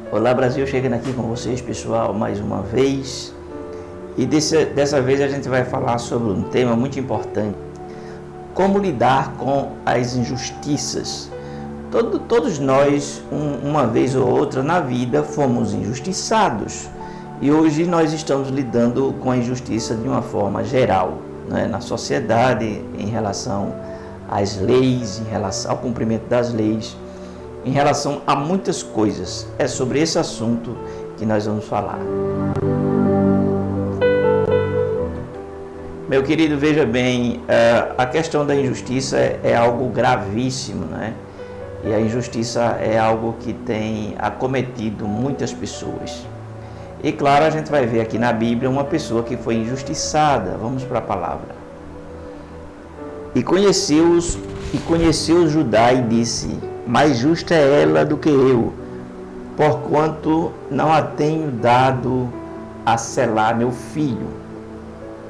Olá Brasil, chegando aqui com vocês, pessoal, mais uma vez. E dessa vez a gente vai falar sobre um tema muito importante: como lidar com as injustiças. Todos nós, uma vez ou outra na vida, fomos injustiçados. E hoje nós estamos lidando com a injustiça de uma forma geral, né? Na sociedade, em relação às leis, em relação ao cumprimento das leis, em relação a muitas coisas. É sobre esse assunto que nós vamos falar. Meu querido, veja bem, a questão da injustiça é algo gravíssimo, né? E a injustiça é algo que tem acometido muitas pessoas. E claro, a gente vai ver aqui na Bíblia uma pessoa que foi injustiçada. Vamos para a palavra. E conheceu Judá e disse: mais justa é ela do que eu, porquanto não a tenho dado a selar meu filho.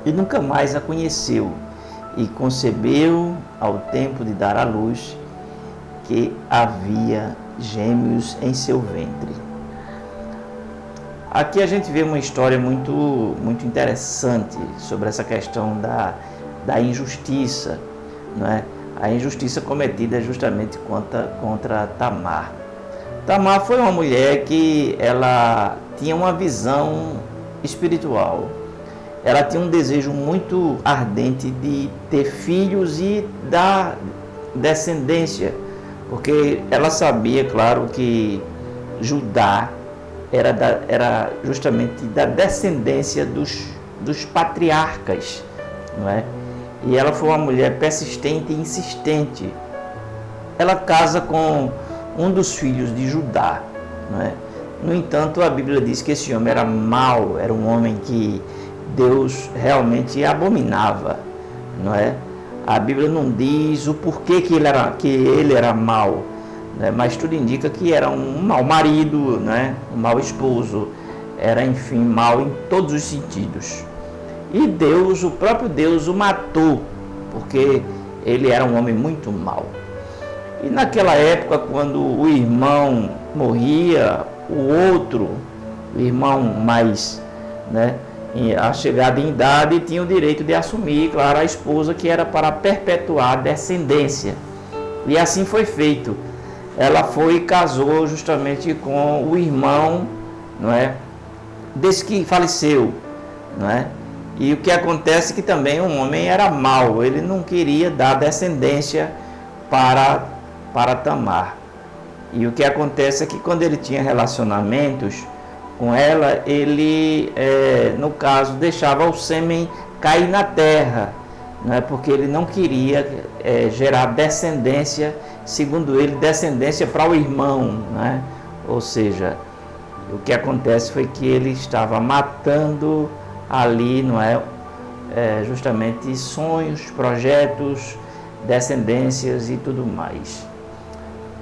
E nunca mais a conheceu, e concebeu ao tempo de dar à luz, que havia gêmeos em seu ventre. Aqui a gente vê uma história muito interessante sobre essa questão da injustiça, não é? A injustiça cometida justamente contra Tamar. Tamar foi uma mulher que ela tinha uma visão espiritual. Ela tinha um desejo muito ardente de ter filhos e dar descendência, porque ela sabia, claro, que Judá era justamente da descendência dos patriarcas, não é? E ela foi uma mulher persistente e insistente. Ela casa com um dos filhos de Judá, não é? No entanto, a Bíblia diz que esse homem era mau, era um homem que Deus realmente abominava, não é? A Bíblia não diz o porquê que ele era mau, né? Mas tudo indica que era um mau marido, né? Um mau esposo, era, enfim, mau em todos os sentidos. E Deus, o próprio Deus, o matou, porque ele era um homem muito mau. E naquela época, quando o irmão morria, o irmão mais, né, a chegada em idade, tinha o direito de assumir, claro, a esposa, que era para perpetuar a descendência. E assim foi feito. Ela foi e casou justamente com o irmão, não é, desse que faleceu, não é? E o que acontece é que também o homem era mau, ele não queria dar descendência para Tamar. E o que acontece é que quando ele tinha relacionamentos com ela, ele, no caso, deixava o sêmen cair na terra, né? Porque ele não queria gerar descendência, segundo ele, descendência para o irmão, né? Ou seja, o que acontece foi que ele estava matando ali, não é? Justamente sonhos, projetos, descendências e tudo mais.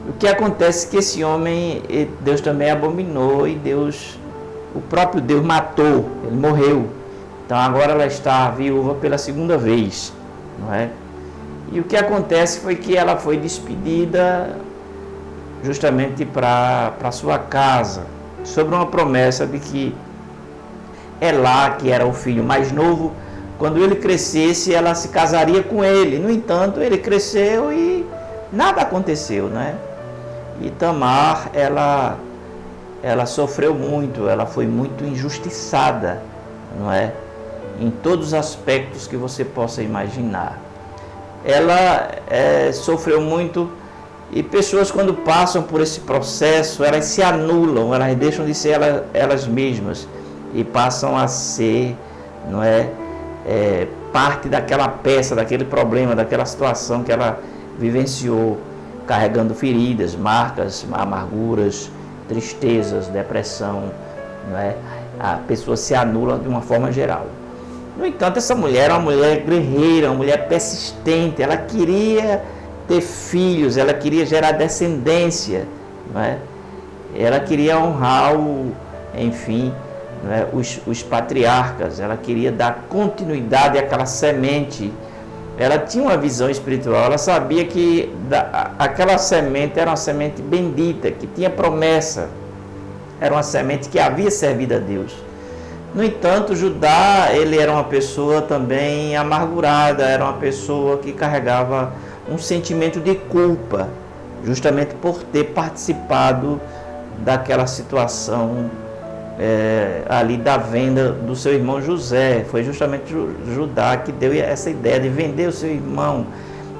O que acontece é que esse homem, Deus também abominou, e o próprio Deus matou, ele morreu. Então agora ela está viúva pela segunda vez, não é? E o que acontece foi que ela foi despedida justamente para sua casa, sobre uma promessa de que Elá, que era o filho mais novo, quando ele crescesse, ela se casaria com ele. No entanto, ele cresceu e nada aconteceu, né? E Tamar, ela sofreu muito, ela foi muito injustiçada, não é? Em todos os aspectos que você possa imaginar. Ela sofreu muito, e pessoas, quando passam por esse processo, elas se anulam, elas deixam de ser elas mesmas e passam a ser, não é, parte daquela peça, daquele problema, daquela situação que ela vivenciou, carregando feridas, marcas, amarguras, tristezas, depressão, não é? A pessoa se anula de uma forma geral. No entanto, essa mulher era uma mulher guerreira, uma mulher persistente, ela queria ter filhos, ela queria gerar descendência, não é? Ela queria honrar enfim, não é? os patriarcas, ela queria dar continuidade àquela semente. Ela tinha uma visão espiritual, ela sabia que aquela semente era uma semente bendita, que tinha promessa. era uma semente que havia servido a Deus. No entanto, Judá, ele era uma pessoa também amargurada, era uma pessoa que carregava um sentimento de culpa, justamente por ter participado daquela situação ali da venda do seu irmão José. Foi justamente Judá que deu essa ideia de vender o seu irmão.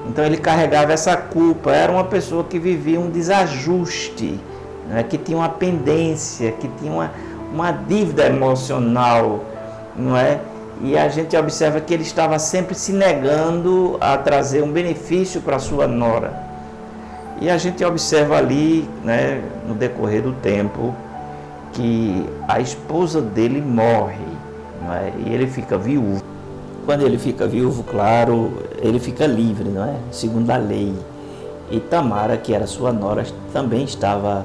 Então ele carregava essa culpa, era uma pessoa que vivia um desajuste, né? Que tinha uma pendência, que tinha uma dívida emocional, não é? E a gente observa que ele estava sempre se negando a trazer um benefício para sua nora. E a gente observa ali, né, no decorrer do tempo, que a esposa dele morre, não é? E ele fica viúvo. Quando ele fica viúvo, claro, ele fica livre, não é? Segundo a lei. E Tamara, que era sua nora, também estava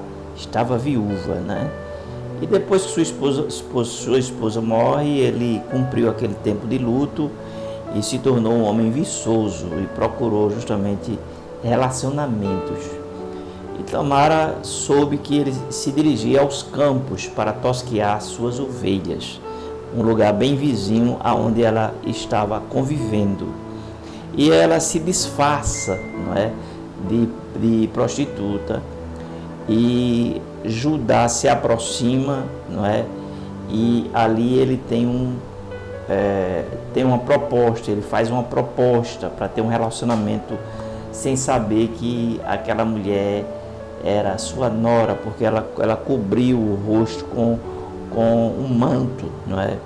viúva, né? E depois que sua esposa morre, ele cumpriu aquele tempo de luto e se tornou um homem viçoso e procurou justamente relacionamentos. E Tamara soube que ele se dirigia aos campos para tosquear suas ovelhas, um lugar bem vizinho aonde ela estava convivendo. E ela se disfarça, não é, de prostituta, e Judá se aproxima, não é, e ali ele tem uma proposta, ele faz uma proposta para ter um relacionamento sem saber que aquela mulher era sua nora, porque ela cobriu o rosto com um manto, não é?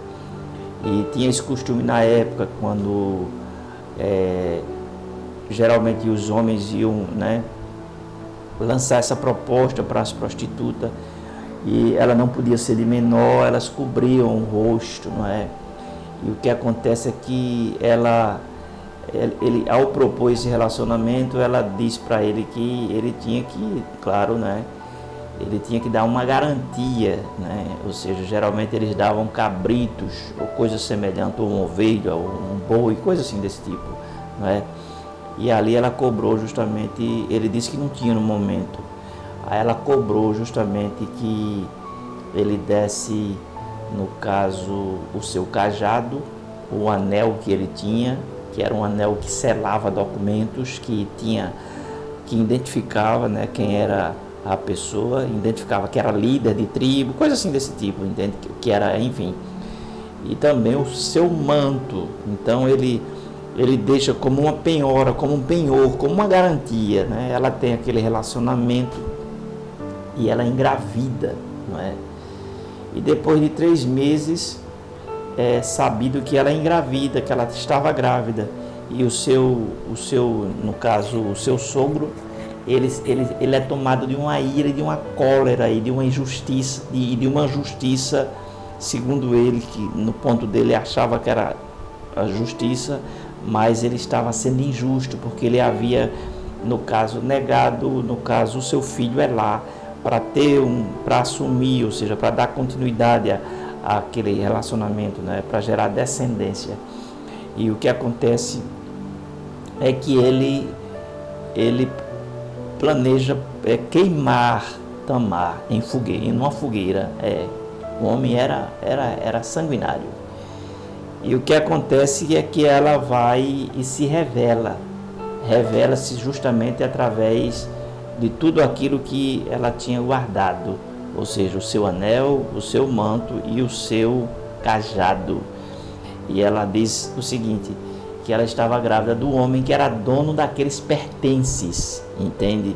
E tinha esse costume na época, quando geralmente os homens iam, né, lançar essa proposta para as prostitutas, e ela não podia ser de menor, elas cobriam o rosto, não é? E o que acontece é que ele, ao propor esse relacionamento, ela diz para ele que ele tinha que, claro, né, ele tinha que dar uma garantia, né? Ou seja, geralmente eles davam cabritos ou coisas semelhantes, ou uma ovelha, ou um boi, coisa assim desse tipo, não é? E ali ela cobrou justamente, ele disse que não tinha no momento, aí ela cobrou justamente que ele desse, no caso, o seu cajado, o anel que ele tinha, que era um anel que selava documentos, que identificava, né, quem era a pessoa, identificava que era líder de tribo, coisa assim desse tipo, entende? Que era, enfim. E também o seu manto. Então ele deixa como uma penhora, como um penhor, como uma garantia, né? Ela tem aquele relacionamento e ela engravida, não é? E depois de 3 meses é sabido que ela é engravida, que ela estava grávida, e o seu no caso, o seu sogro, ele é tomado de uma ira, de uma cólera e de uma injustiça, de uma justiça, segundo ele, que no ponto dele achava que era a justiça, mas ele estava sendo injusto, porque ele havia, no caso, negado, no caso, o seu filho Elá, para assumir, ou seja, para dar continuidade àquele relacionamento, né, para gerar descendência. E o que acontece é que ele planeja queimar Tamar em uma fogueira. O homem era sanguinário. E o que acontece é que ela vai e se revela-se justamente através de tudo aquilo que ela tinha guardado, ou seja, o seu anel, o seu manto e o seu cajado. E ela diz o seguinte, que ela estava grávida do homem que era dono daqueles pertences, entende?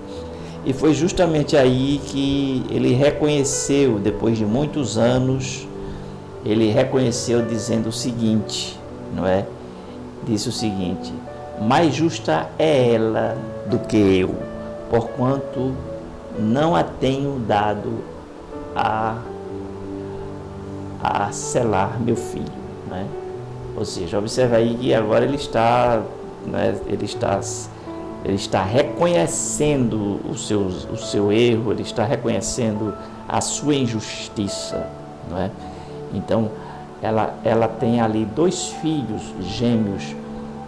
E foi justamente aí que ele reconheceu, depois de muitos anos, ele reconheceu dizendo o seguinte, não é? Disse o seguinte: mais justa é ela do que eu, porquanto não a tenho dado a selar meu filho, né? Ou seja, observa aí que agora ele está, né, ele está reconhecendo o seu erro, ele está reconhecendo a sua injustiça, não é? Então, ela tem ali 2 filhos gêmeos.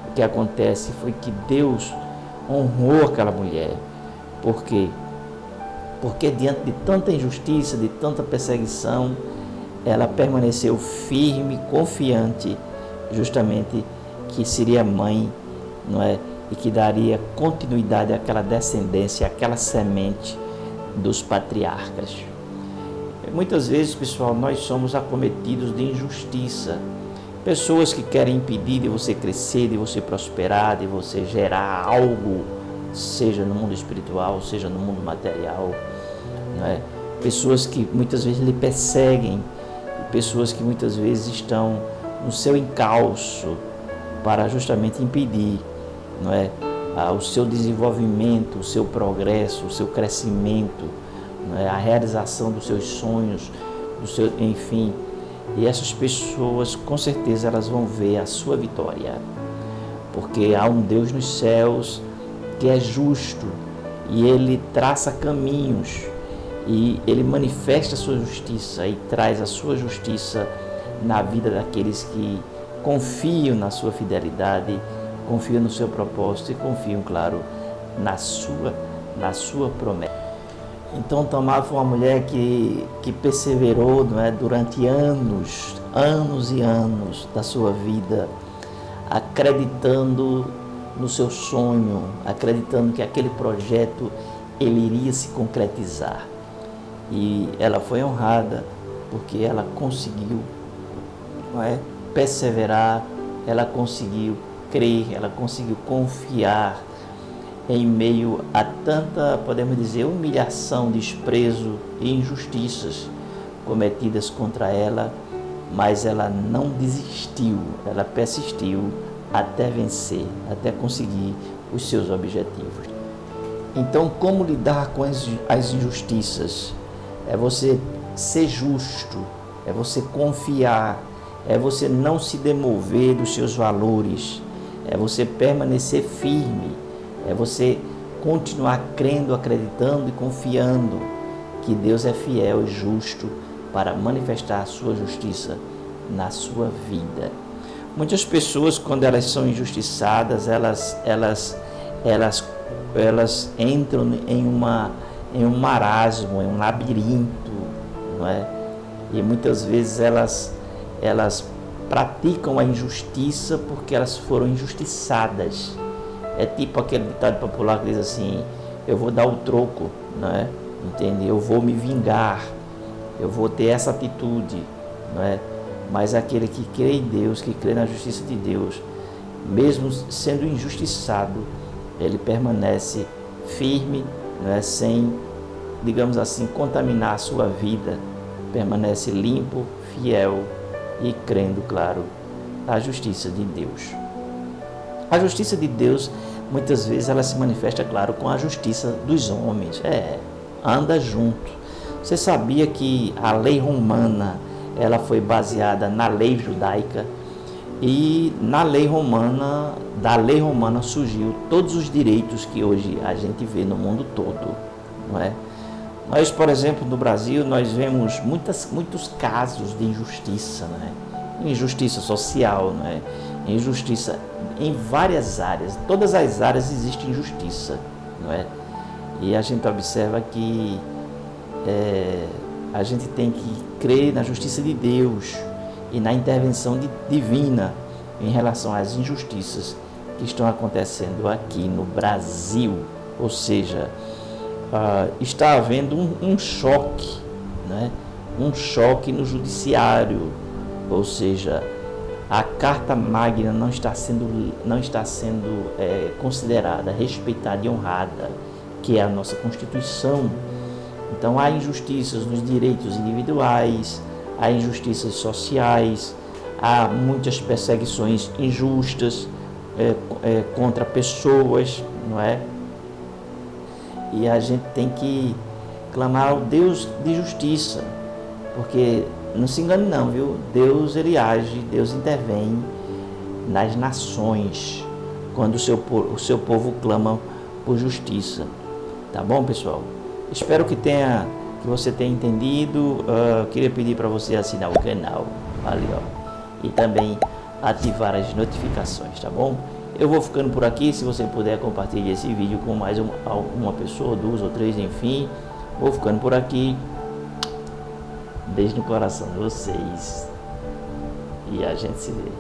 O que acontece foi que Deus honrou aquela mulher. Por quê? porque diante de tanta injustiça, de tanta perseguição, ela permaneceu firme, confiante, justamente que seria mãe, não é? E que daria continuidade àquela descendência, àquela semente dos patriarcas. Muitas vezes, pessoal, nós somos acometidos de injustiça. Pessoas que querem impedir de você crescer, de você prosperar, de você gerar algo, seja no mundo espiritual, seja no mundo material, não é? Pessoas que muitas vezes lhe perseguem, pessoas que muitas vezes estão no seu encalço para justamente impedir, não é, o seu desenvolvimento, o seu progresso, o seu crescimento, não é, a realização dos seus sonhos, enfim. E essas pessoas, com certeza, elas vão ver a sua vitória, porque há um Deus nos céus que é justo e Ele traça caminhos e Ele manifesta a sua justiça e traz a sua justiça na vida daqueles que confiam na sua fidelidade, confiam no seu propósito e confiam, claro, na sua promessa. Então Tamar foi uma mulher que perseverou, não é, durante anos e anos da sua vida, acreditando no seu sonho, acreditando que aquele projeto ele iria se concretizar. E ela foi honrada porque ela conseguiu, não é, perseverar, ela conseguiu crer, ela conseguiu confiar em meio a tanta, podemos dizer, humilhação, desprezo e injustiças cometidas contra ela, mas ela não desistiu, ela persistiu até vencer, até conseguir os seus objetivos. Então, como lidar com as injustiças? É você ser justo, é você confiar, é você não se demover dos seus valores, é você permanecer firme, é você continuar crendo, acreditando e confiando que Deus é fiel e justo para manifestar a sua justiça na sua vida. Muitas pessoas, quando elas são injustiçadas, elas entram em um marasmo, em um labirinto, não é? E muitas vezes elas praticam a injustiça porque elas foram injustiçadas. É tipo aquele ditado popular que diz assim: eu vou dar o troco, não é? Entende? Eu vou me vingar, eu vou ter essa atitude, não é? Mas aquele que crê em Deus, que crê na justiça de Deus, mesmo sendo injustiçado, ele permanece firme, não é? Sem, digamos assim, contaminar a sua vida, permanece limpo, fiel e crendo, claro, na justiça de Deus. A justiça de Deus, muitas vezes, ela se manifesta, claro, com a justiça dos homens. Anda junto. Você sabia que a lei romana, ela foi baseada na lei judaica, e da lei romana surgiu todos os direitos que hoje a gente vê no mundo todo, não é? Nós, por exemplo, no Brasil, nós vemos muitos casos de injustiça, não é? Injustiça social, não é? Injustiça em várias áreas, todas as áreas existe injustiça, não é? E a gente observa que a gente tem que crer na justiça de Deus e na intervenção divina em relação às injustiças que estão acontecendo aqui no Brasil. Ou seja, está havendo um choque, né? Um choque no judiciário, ou seja, a Carta Magna não está sendo considerada, respeitada e honrada, que é a nossa Constituição. Então há injustiças nos direitos individuais, há injustiças sociais, há muitas perseguições injustas contra pessoas, não é? E a gente tem que clamar ao Deus de justiça, porque não se engane não, viu? Deus, ele age, Deus intervém nas nações quando o seu povo clama por justiça. Tá bom, pessoal? Espero que você tenha entendido. Queria pedir para você assinar o canal ali, ó, e também ativar as notificações, tá bom? Eu vou ficando por aqui. Se você puder, compartilhe esse vídeo com mais uma pessoa, duas ou três, enfim. Vou ficando por aqui. Beijo no coração de vocês. E a gente se vê.